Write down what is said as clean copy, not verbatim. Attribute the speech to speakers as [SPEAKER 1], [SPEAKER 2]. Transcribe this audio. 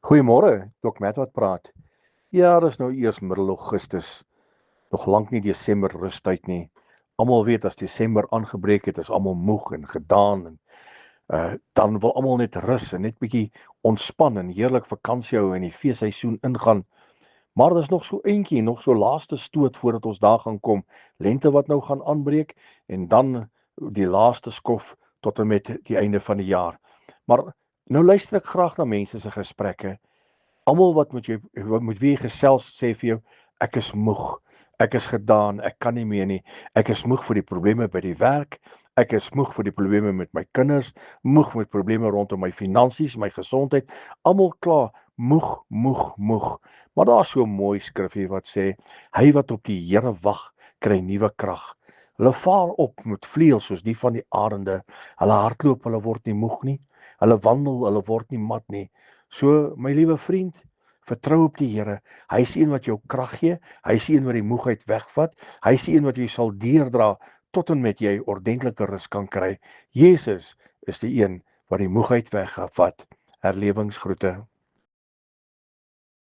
[SPEAKER 1] Goeiemôre, Dok Matt wat praat. Ja, dis nou eers middel Augustus, nog lank nie Desember rustyd nie. Almal weet as Desember aangebreek het, is almal moeg en gedaan en dan wil almal net rus en net bietjie ontspan en heerlik vakansie hou en die feesseisoen ingaan. Maar daar's nog so eentjie, nog so laaste stoot voordat ons daar gaan kom. Lente wat nou gaan aanbreek en dan die laaste skof tot en met die einde van die jaar. Maar nou luister ek graag na mense se gesprekke. Almal wat met wie jy gesels sê vir jou, ek is moeg, ek is gedaan, ek kan nie meer nie, ek is moeg vir die probleme by die werk, ek is moeg vir die probleme met my kinders, moeg met probleme rondom my finansies, my gesondheid, almal klaar, moeg, moeg, moeg. Maar daar's so 'n mooi skrifgie wat sê, hy wat op die Here wag, kry nuwe krag. Hulle vaar op met vleuels soos die van die arende, hulle hardloop, hulle word nie moeg nie, hulle wandel, hulle word nie mat nie. So, my liewe vriend, vertrou op die Here. Hy is een wat jou krag gee, hy is een wat die moegheid wegvat, hy is een wat jy sal deurdra tot en met jy ordentlike rus kan kry. Jesus is die een wat die moegheid wegvat. Herlewingsgroete.